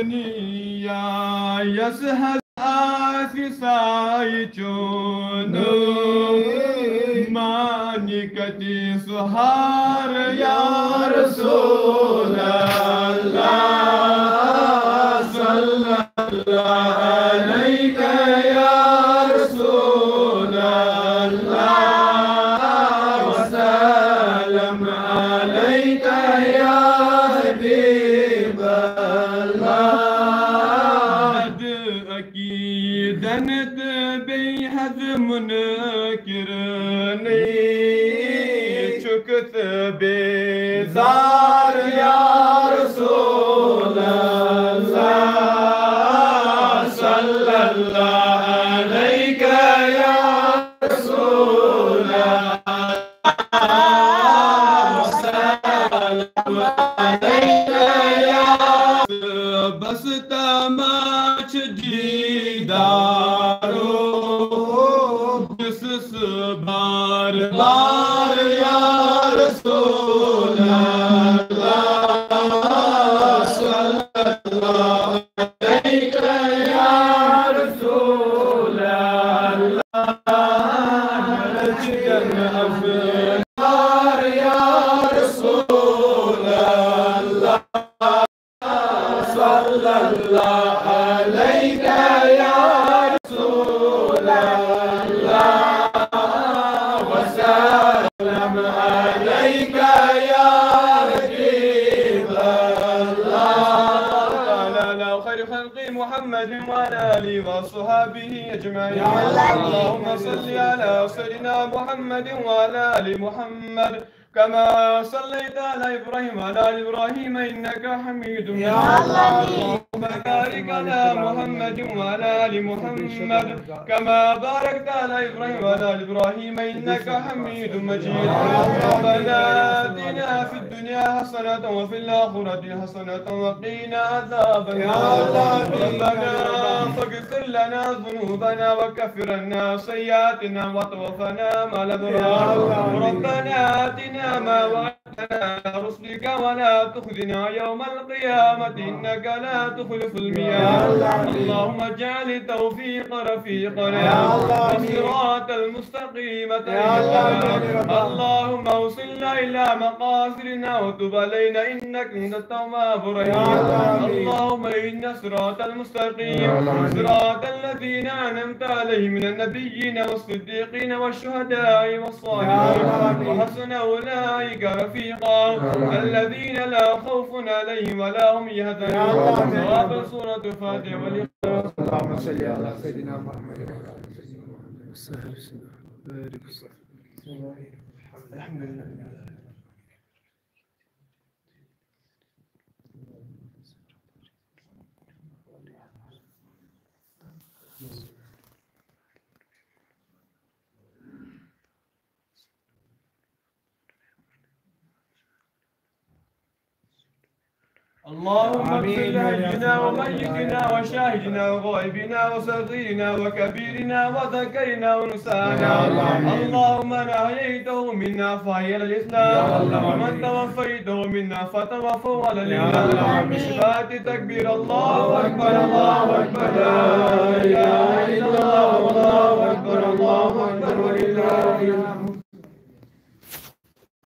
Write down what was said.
الدنيا يسهل سايتون مانكتي سهار يا رسول الله صلى الله عليك يا رسول الله وسلم عليك يا حبيب الله أكيد أنت بيهذ منكرني شكت بزار يا رسول الله صلى الله عليك يا رسول الله وسلم عليك يا بس تماش ديدارو بس بار بار يا رسول الله صلى الله عليك يا رسول الله لجنا أفكار يا رسول الله صلى الله عليك يا رسول الله وسلم عليك يا حبيب الله على خير خلق محمد وعلى آله وصحبه أجمعين اللهم صل على سيدنا محمد وعلى آل محمد كما صليت على إبراهيم وعلى آل إبراهيم إنك حميد مجيد اللهم بارك على محمد وعلى آل محمد كما باركت على إبراهيم وعلى آل إبراهيم إنك حميد مجيد ربنا آتنا في الدنيا حسنة وفي الآخرة حسنة وقنا عذاب النار ربنا فاغفر لنا ذنوبنا وكفر عنا سيئاتنا وتوفنا مع الأبرار ربنا آتنا ما وعدتنا رسلك ولا تخزنا يوم القيامة إنك لا تخلف الميعاد اللهم اجعل التوفيق رفيقنا والصراط المستقيم طريقنا اللهم اوصلنا إلى مقاصدنا وتب علينا إنك أنت التواب الرحيم اللهم إن الصراط المستقيم صراط الذين أنعمت عليهم من النبيين والصديقين والشهداء والصالحين وحسن أولئك رفيقا الذين لا خوف عليهم ولا هم يحزنون صواب سورة الفاتحة والإخلاص اللهم صل على سيدنا محمد وعلى آل سيدنا محمد الحمد لله اللهم اغفر لحينا وميتنا وشاهدنا وغائبنا وصغيرنا وكبيرنا وذكرنا ونسانا اللهم من احييته منا فحي على الاسلام ومن توفيته منا فتوفوا على الاسلام بشفاعة تكبير الله اكبر الله اكبر.